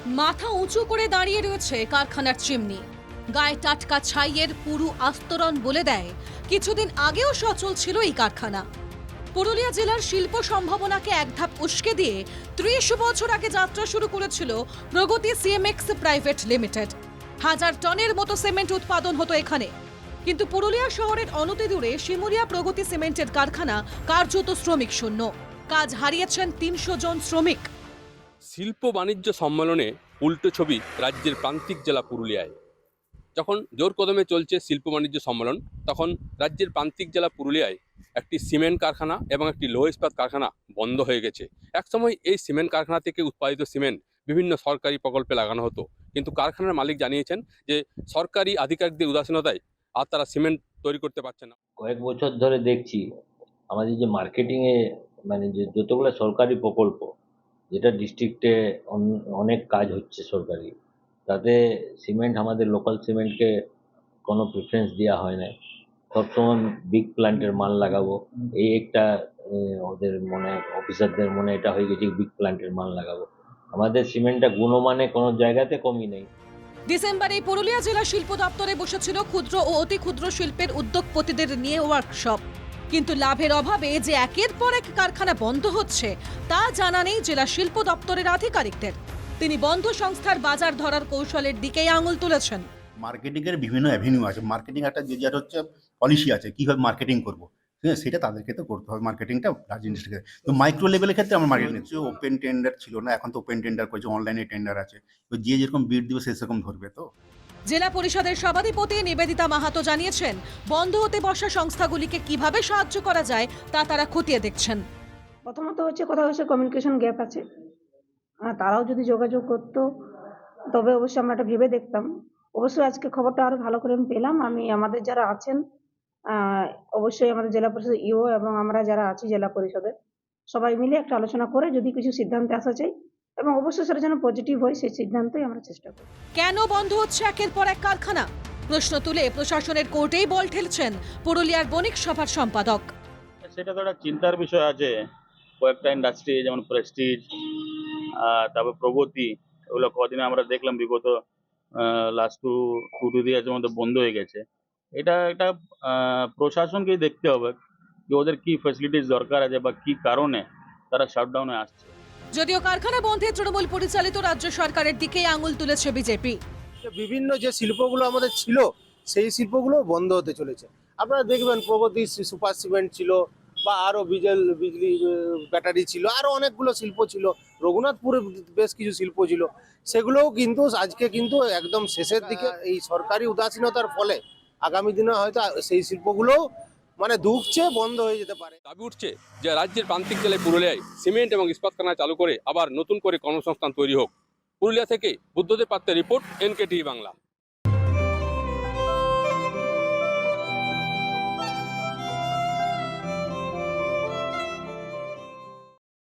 মাথা উঁচু করে দাঁড়িয়ে রয়েছে কারখানার চিমনি। গায়ে টাটকা ছাইয়ের পুরু আস্তরণ বলে দেয় কিছুদিন আগেও সচল ছিল এই কারখানা। পুরুলিয়া জেলার শিল্প সম্ভাবনাকে এক ধাপ উস্কে দিয়ে ৩০ বছর আগে যাত্রা শুরু করেছিল প্রগতি সিএমএক্স প্রাইভেট লিমিটেড। ১০০০ টনের মতো সিমেন্ট উৎপাদন হতো এখানে। কিন্তু পুরুলিয়া শহরের অনতিদূরে শিমুলিয়া প্রগতি সিমেন্টের কারখানা কার্যত শ্রমিক শূন্য। কাজ হারিয়েছেন ৩০০ জন শ্রমিক। শিল্প বাণিজ্য সম্মেলনে উল্টো ছবি রাজ্যের প্রান্তিক জেলা পুরুলিয়ায়। যখন জোর কদমে চলছে শিল্প বাণিজ্য সম্মেলন, তখন রাজ্যের প্রান্তিক জেলা পুরুলিয়ায় একটি সিমেন্ট কারখানা এবং একটি লৌহ ইস্পাত কারখানা বন্ধ হয়ে গেছে। একসময় এই সিমেন্ট কারখানা থেকে উৎপাদিত সিমেন্ট বিভিন্ন সরকারি প্রকল্পে লাগানো হতো, কিন্তু কারখানার মালিক জানিয়েছেন যে সরকারি আধিকারিকদের উদাসীনতায় আর তারা সিমেন্ট তৈরি করতে পারছে না। কয়েক বছর ধরে দেখছি আমাদের যে মার্কেটিংয়ে মানে যে যতগুলো সরকারি প্রকল্প, যেটা ডিস্ট্রিক্টে অনেক কাজ হচ্ছে সরকারি, তাতে সিমেন্ট আমাদের লোকাল সিমেন্টকে কোনো প্রিফারেন্স দেওয়া হয় না। সবসময় বিগ প্ল্যান্টের মাল লাগাবো, এই একটা ওদের মনে, অফিসারদের মনে এটা হয়ে গেছে বিগ প্ল্যান্টের মাল লাগাবো। আমাদের সিমেন্টটা গুণমানে কোনো জায়গাতে কমই নেই। ডিসেম্বরে পুরুলিয়া জেলা শিল্প দপ্তরে বসেছিল ক্ষুদ্র ও অতি ক্ষুদ্র শিল্পের উদ্যোগপতিদের নিয়ে ওয়ার্কশপ। কিন্তু লাভের অভাবে যে একের পর এক কারখানা বন্ধ হচ্ছে তা জানা নেই জেলা শিল্প দপ্তরের আধিকারিকদের। তিনি বন্ধ সংস্থার বাজার ধরার কৌশলের দিকেই আঙুল তুলেছেন। মার্কেটিং এর বিভিন্ন অ্যাভিনিউ আছে। মার্কেটিং একটা যে যার হচ্ছে পলিসি আছে, কিভাবে মার্কেটিং করব, হ্যাঁ, সেটা তাদেরকে তো করতে হবে। মার্কেটিংটা লার্জ ইন্ডাস্ট্রিকে, তো মাইক্রো লেভেলের ক্ষেত্রে আমরা মার্কেটিং ওপেন টেন্ডার ছিল না, এখন তো ওপেন টেন্ডার করেছে, অনলাইনে টেন্ডার আছে, তো যে যেরকম বিড দিবে সে সেরকম ধরবে। তো জেলা পরিষদের সভাধিপতি নিবেদিতা মাহাতো জানিয়েছেন, বন্ধ হতে বসা সংস্থাগুলিকে কিভাবে সাহায্য করা যায় তা তারা খতিয়ে দেখছেন। প্রথমত কথা হচ্ছে কমিউনিকেশন গ্যাপ আছে। তারাও যদি যোগাযোগ করতো তবে অবশ্যই আমরা এটা ভেবে দেখতাম। অবশ্যই আজকে খবরটা আরো ভালো করে আমি পেলাম। আমি আমাদের যারা আছেন অবশ্যই আমাদের জেলা পরিষদের ইও এবং আমরা যারা আছি জেলা পরিষদের সবাই মিলে একটা আলোচনা করে যদি কিছু সিদ্ধান্তে আসা চাই, এবং অবশ্যই সেটা যেন পজিটিভ হয় সেই সিদ্ধান্তই আমরা চেষ্টা করি। কেন বন্ধ হচ্ছে একের পর এক কারখানা? প্রশ্ন তুলে প্রশাসনের কোর্টেই বল ঠেলছেন পুরুলিয়ার বণিক সভার সম্পাদক। সেটা তো একটা চিন্তার বিষয় আছে। কয়েকটা ইন্ডাস্ট্রি যেমন প্রেস্টিজ, তারপর প্রগতি, ওগুলো কদিনে আমরা দেখলাম বিগত লাস্ট টু ইয়ার্সের মধ্যে বন্ধ হয়ে গেছে। এটা প্রশাসনকেই দেখতে হবে যে ওদের কি ফ্যাসিলিটিস দরকার আছে বা কি কারণে তারা শাটডাউনে আসছে। যদিও কারখানা বন্ধে তৃণমূল পরিচালিত রাজ্য সরকারের দিকেই আঙুল তুলেছে বিজেপি। বিভিন্ন যে শিল্পগুলো আমাদের ছিল সেই শিল্পগুলো বন্ধ হতে চলেছে। আপনারা দেখবেন প্রগতি সুপার সিমেন্ট ছিল, বা আরো বিজলি ব্যাটারি ছিল, আরো অনেকগুলো শিল্প ছিল, রঘুনাথপুরে বেশ কিছু শিল্প ছিল, সেগুলোও কিন্তু আজকে কিন্তু একদম শেষের দিকে এই সরকারি উদাসীনতার ফলে আগামী দিনে হয়তো সেই শিল্পগুলোও মানে ধুঁকছে, বন্ধ হয়ে যেতে পারে। দাবি উঠছে যে রাজ্যের প্রান্তিক জেলায় পুরুলিয়ায় সিমেন্ট এবং ইস্পাত কারখানা চালু করে আবার নতুন করে কর্মসংস্থান তৈরি হোক। পুরুলিয়া থেকে বুদ্ধদেব পাত্রের রিপোর্ট, NK TV বাংলা।